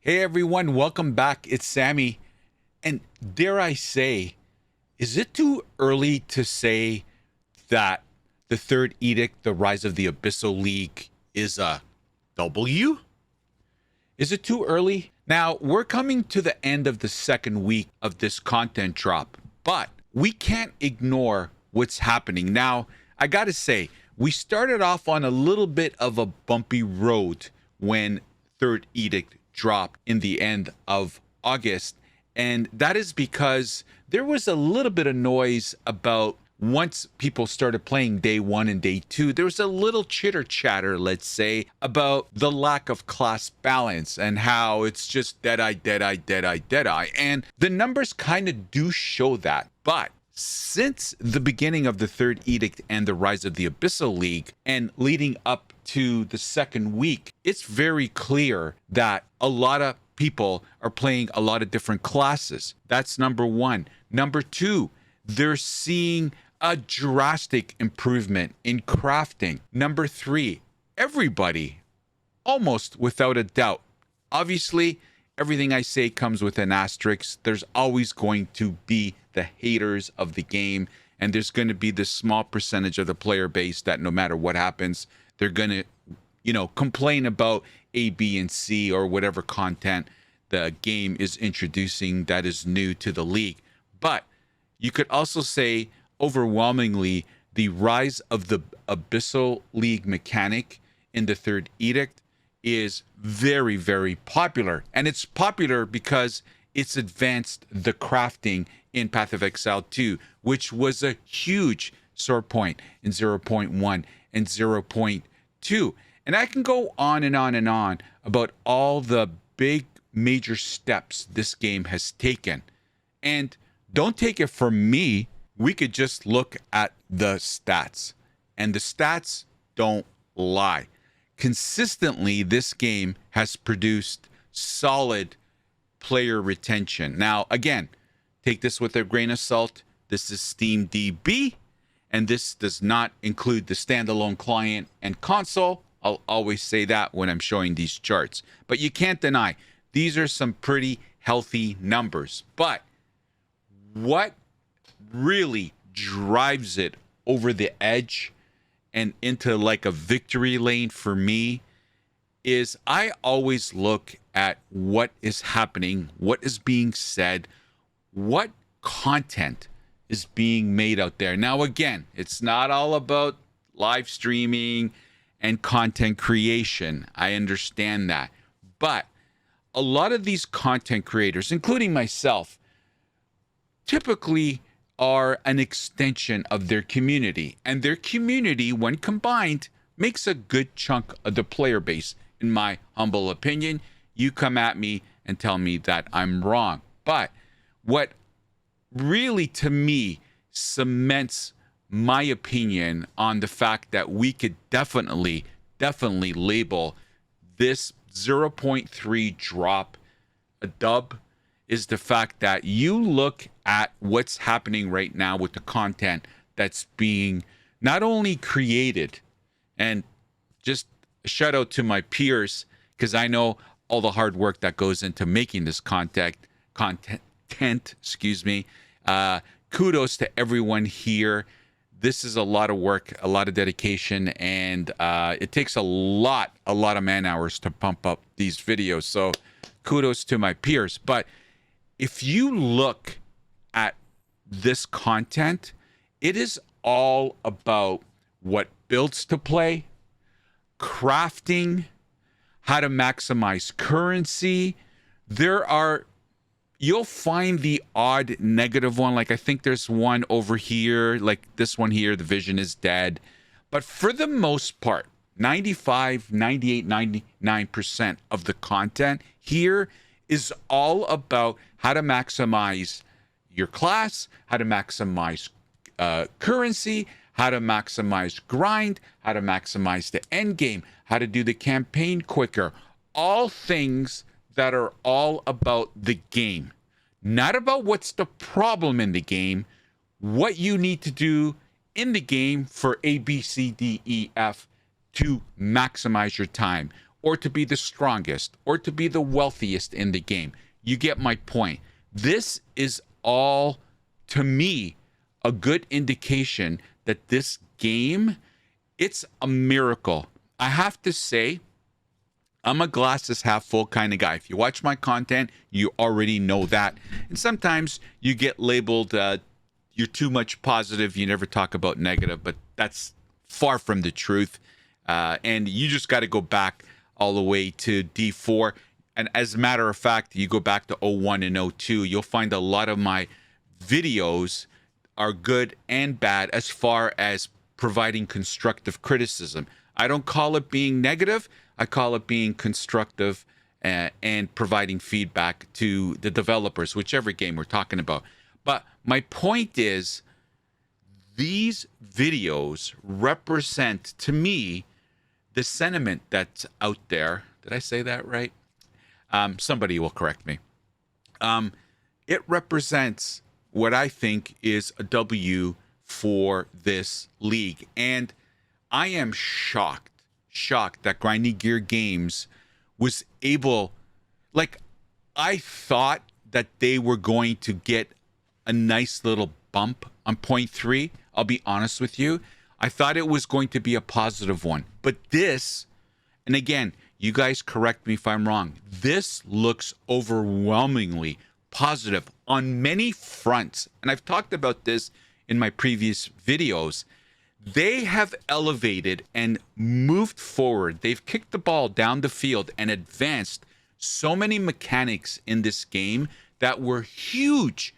Hey everyone, welcome back. It's Sammy. And dare I say, is it too early to say that the third edict, the rise of the Abyssal League, is a W? Is it too early? Now, we're coming to the end of the second week of this content drop, but we can't ignore what's happening. Now, I gotta say, we started off on a little bit of a bumpy road when third edict dropped in the end of August. And that is because there was a little bit of noise about once people started playing day one and day two, there was a little chitter chatter, let's say, about the lack of class balance and how it's just dead-eye, dead-eye, dead-eye, dead-eye. And the numbers kind of do show that. But since the beginning of the third edict and the rise of the Abyssal League and leading up to the second week, it's very clear that a lot of people are playing a lot of different classes. That's number one. Number two, they're seeing a drastic improvement in crafting. Number three, everybody, almost without a doubt. Obviously, everything I say comes with an asterisk. There's always going to be the haters of the game, and there's going to be this small percentage of the player base that no matter what happens, they're going to, complain about A, B, and C or whatever content the game is introducing that is new to the league. But you could also say overwhelmingly the rise of the Abyssal League mechanic in the third edict is very, very popular. And it's popular because it's advanced the crafting in Path of Exile 2, which was a huge sore point in 0.1 and 0.2. And I can go on and on and on about all the big major steps this game has taken. And don't take it from me. We could just look at the stats. And the stats don't lie. Consistently, this game has produced solid player retention. Now, again, take this with a grain of salt. This is Steam DB, and this does not include the standalone client and console. I'll always say that when I'm showing these charts. But you can't deny, these are some pretty healthy numbers. But what really drives it over the edge and into like a victory lane for me is I always look at what is happening, what is being said, what content is being made out there. Now, again, it's not all about live streaming and content creation. I understand that. But a lot of these content creators, including myself, typically are an extension of their community. And their community, when combined, makes a good chunk of the player base. In my humble opinion, you come at me and tell me that I'm wrong. But what really, to me, cements my opinion on the fact that we could definitely label this 0.3 drop a dub is the fact that you look at what's happening right now with the content that's being not only created, and just a shout out to my peers, because I know all the hard work that goes into making this content, kudos to everyone here. This is a lot of work, a lot of dedication, and it takes a lot of man hours to pump up these videos. So kudos to my peers. But if you look at this content, it is all about what builds to play, crafting, how to maximize currency. You'll find the odd negative one. Like I think there's one over here, like this one here, the vision is dead. But for the most part, 95, 98, 99% of the content here is all about how to maximize your class, how to maximize currency, how to maximize grind, how to maximize the end game, how to do the campaign quicker. All things that are all about the game, not about what's the problem in the game, what you need to do in the game for A, B, C, D, E, F to maximize your time, or to be the strongest, or to be the wealthiest in the game. You get my point. This is all, to me, a good indication that this game, it's a miracle. I have to say, I'm a glasses half full kind of guy. If you watch my content, you already know that. And sometimes you get labeled, you're too much positive, you never talk about negative, but that's far from the truth. And you just got to go back all the way to D4. And as a matter of fact, you go back to 01 and 02, you'll find a lot of my videos are good and bad as far as providing constructive criticism. I don't call it being negative. I call it being constructive and providing feedback to the developers, whichever game we're talking about. But my point is, these videos represent, to me, the sentiment that's out there. Did I say that right? Somebody will correct me. It represents what I think is a W for this league. And I am shocked that Grinding Gear Games was able, like, I thought that they were going to get a nice little bump on point 3. I'll be honest with you. I thought it was going to be a positive one. But this, and again, you guys correct me if I'm wrong, this looks overwhelmingly positive on many fronts. And I've talked about this in my previous videos. They have elevated and moved forward. They've kicked the ball down the field and advanced so many mechanics in this game that were huge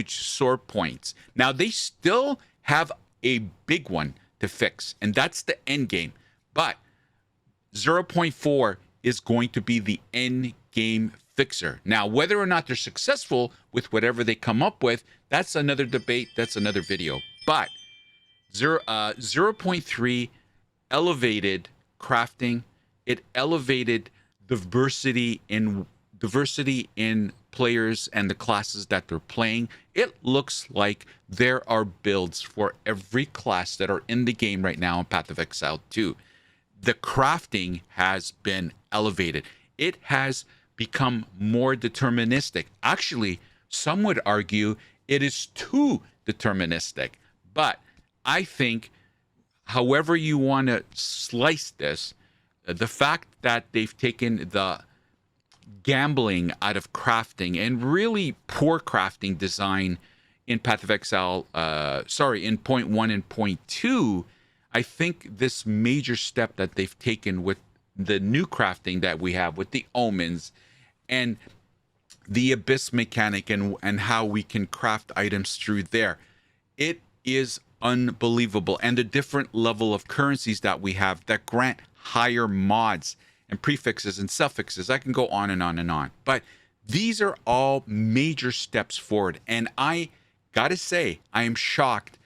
sore points. Now, they still have a big one to fix, and that's the end game. But 0.4 is going to be the end game fixer. Now, whether or not they're successful with whatever they come up with, that's another debate. That's another video. But 0.3 elevated crafting. It elevated diversity in players and the classes that they're playing. It looks like there are builds for every class that are in the game right now in Path of Exile 2. The crafting has been elevated. It has become more deterministic. Actually, some would argue it is too deterministic. But I think, however you want to slice this, the fact that they've taken the gambling out of crafting and really poor crafting design in Path of Exile, in point 1 and point 2, I think this major step that they've taken with the new crafting that we have with the omens and the abyss mechanic and how we can craft items through there, it is unbelievable. And the different level of currencies that we have that grant higher mods and prefixes and suffixes. I can go on and on and on. But these are all major steps forward. And I gotta say, I am shocked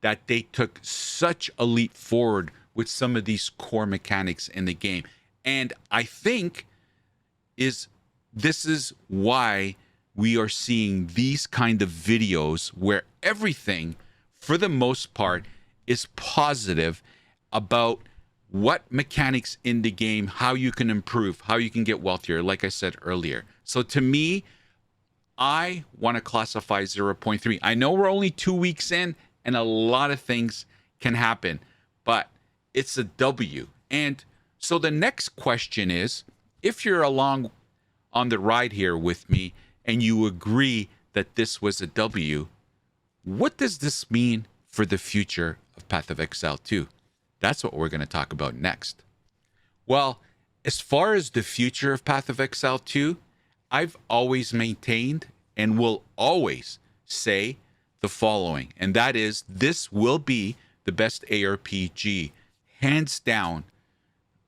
that they took such a leap forward with some of these core mechanics in the game. And I think this is why we are seeing these kind of videos where everything, for the most part, is positive about what mechanics in the game, how you can improve, how you can get wealthier, like I said earlier. So to me, I want to classify 0.3. I know we're only 2 weeks in and a lot of things can happen, but it's a W. And so the next question is, if you're along on the ride here with me and you agree that this was a W, what does this mean for the future of Path of Exile 2? That's what we're going to talk about next. Well, as far as the future of Path of Exile 2, I've always maintained and will always say the following, and that is, this will be the best ARPG, hands down,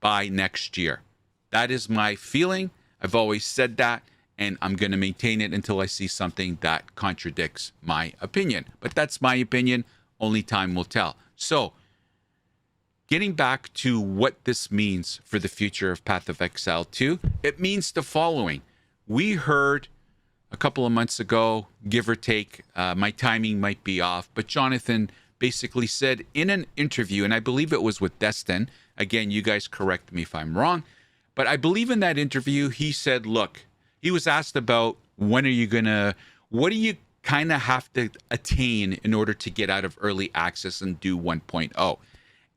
by next year. That is my feeling. I've always said that, and I'm going to maintain it until I see something that contradicts my opinion. But that's my opinion. Only time will tell. So, getting back to what this means for the future of Path of Exile 2, it means the following. We heard a couple of months ago, give or take, my timing might be off, but Jonathan basically said in an interview, and I believe it was with Destin, again, you guys correct me if I'm wrong, But I believe in that interview, he said, look, he was asked about what do you kind of have to attain in order to get out of early access and do 1.0?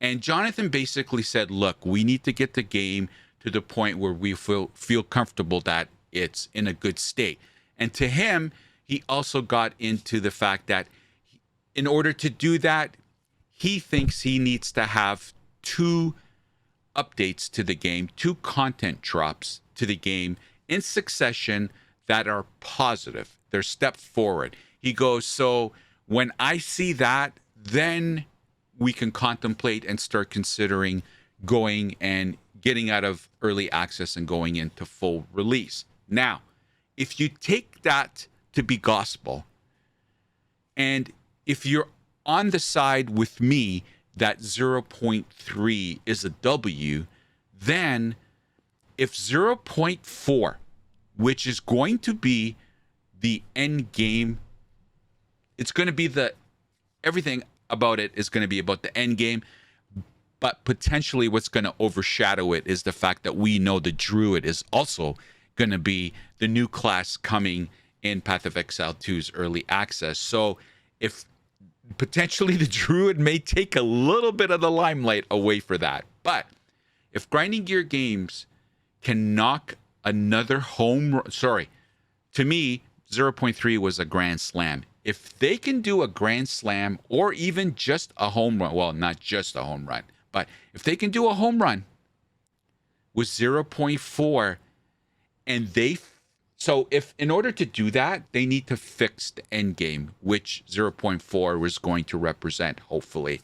And Jonathan basically said, look, we need to get the game to the point where we feel comfortable that it's in a good state. And to him, he also got into the fact that in order to do that, he thinks he needs to have 2 updates to the game, 2 content drops to the game in succession that are positive. They're step forward. He goes, so when I see that, then we can contemplate and start considering going and getting out of early access and going into full release. Now, if you take that to be gospel, and if you're on the side with me that 0.3 is a W, then if 0.4, which is going to be the end game, it's going to be everything about it is going to be about the end game, but potentially what's going to overshadow it is the fact that we know the Druid is also going to be the new class coming in Path of Exile 2's early access. So if potentially the Druid may take a little bit of the limelight away for that. But if Grinding Gear Games can knock another to me, 0.3 was a grand slam. If they can do a grand slam or even just a home run, well, not just a home run, but if they can do a home run with 0.4, and so if in order to do that, they need to fix the end game, which 0.4 was going to represent, hopefully.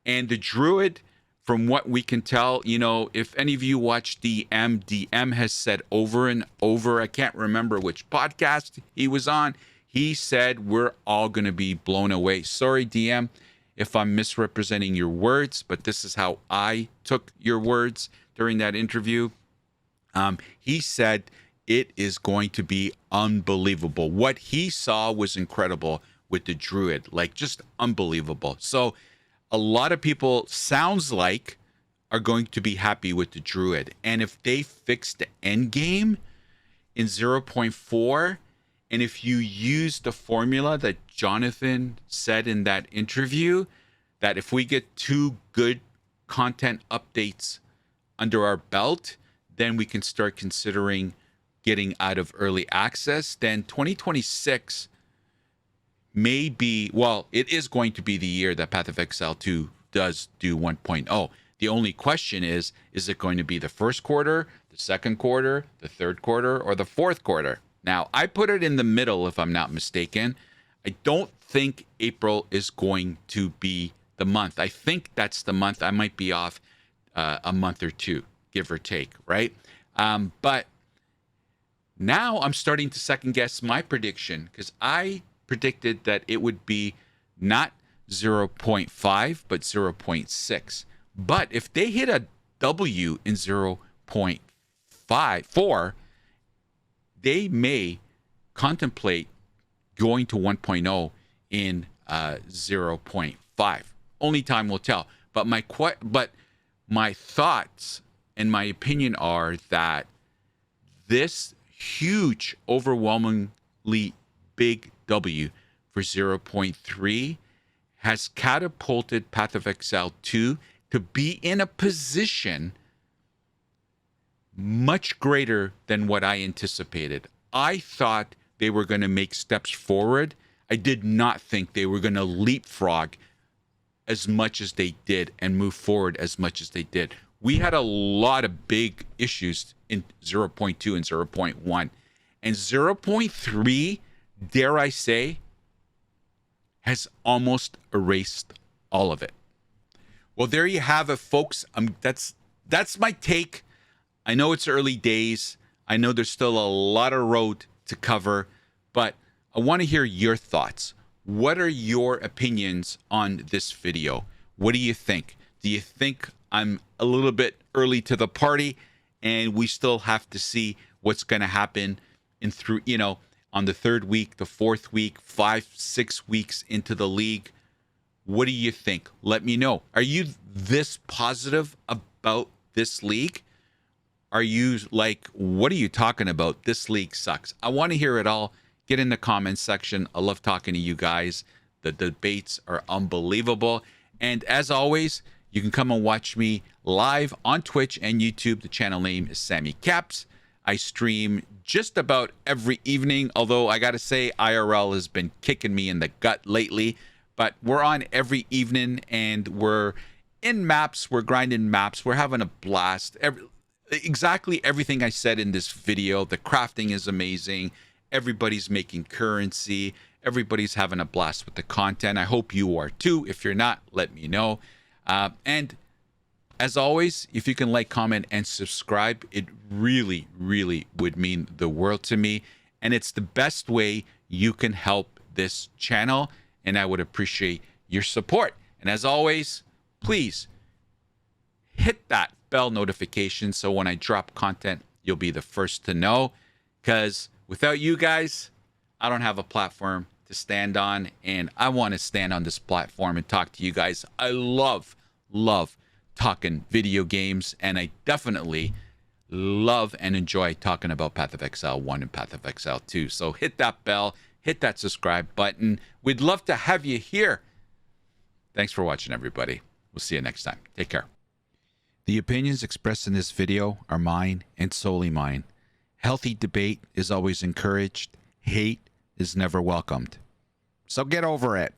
And the Druid, from what we can tell, if any of you watch DM has said over and over, I can't remember which podcast he was on, he said we're all going to be blown away. Sorry, DM, if I'm misrepresenting your words, but this is how I took your words during that interview. He said it is going to be unbelievable. What he saw was incredible with the Druid, like just unbelievable. So a lot of people, sounds like, are going to be happy with the Druid. And if they fix the end game in 0.4, and if you use the formula that Jonathan said in that interview, that if we get 2 good content updates under our belt, then we can start considering getting out of early access, then 2026 may be, well, it is going to be the year that Path of Exile 2 does do 1.0. The only question is it going to be the first quarter, the second quarter, the third quarter, or the fourth quarter? Now, I put it in the middle, if I'm not mistaken. I don't think April is going to be the month. I think that's the month. I might be off a month or 2, give or take, right? But now I'm starting to second guess my prediction, because I predicted that it would be not 0.5, but 0.6. But if they hit a W in 0.4, they may contemplate going to 1.0 in 0.5. Only time will tell. But my thoughts and my opinion are that this huge, overwhelmingly big W for 0.3 has catapulted Path of Exile 2 to be in a position much greater than what I anticipated. I thought they were going to make steps forward. I did not think they were going to leapfrog as much as they did and move forward as much as they did. We had a lot of big issues in 0.2 and 0.1. And 0.3, dare I say, has almost erased all of it. Well, there you have it, folks. That's my take. I know it's early days. I know there's still a lot of road to cover, but I want to hear your thoughts. What are your opinions on this video? What do you think? Do you think I'm a little bit early to the party and we still have to see what's going to happen on the 3rd week, the 4th week, 5-6 weeks into the league? What do you think? Let me know. Are you this positive about this league? Are you like, what are you talking about? This league sucks. I want to hear it all. Get in the comments section. I love talking to you guys. The debates are unbelievable. And as always, you can come and watch me live on Twitch and YouTube. The channel name is SamyCaps. I stream just about every evening, although I got to say IRL has been kicking me in the gut lately. But we're on every evening, and we're in maps. We're grinding maps. We're having a blast. Exactly everything I said in this video. The crafting is amazing. Everybody's making currency. Everybody's having a blast with the content. I hope you are too. If you're not, let me know. And as always, if you can like, comment, and subscribe, it really, really would mean the world to me. And it's the best way you can help this channel. And I would appreciate your support. And as always, please hit that bell notification so when I drop content, you'll be the first to know. Because without you guys, I don't have a platform to stand on, and I want to stand on this platform and talk to you guys. I love talking video games, and I definitely love and enjoy talking about Path of Exile 1 and Path of Exile 2. So hit that bell, hit that subscribe button. We'd love to have you here. Thanks for watching, everybody. We'll see you next time. Take care. The opinions expressed in this video are mine and solely mine. Healthy debate is always encouraged. Hate is never welcomed. So get over it.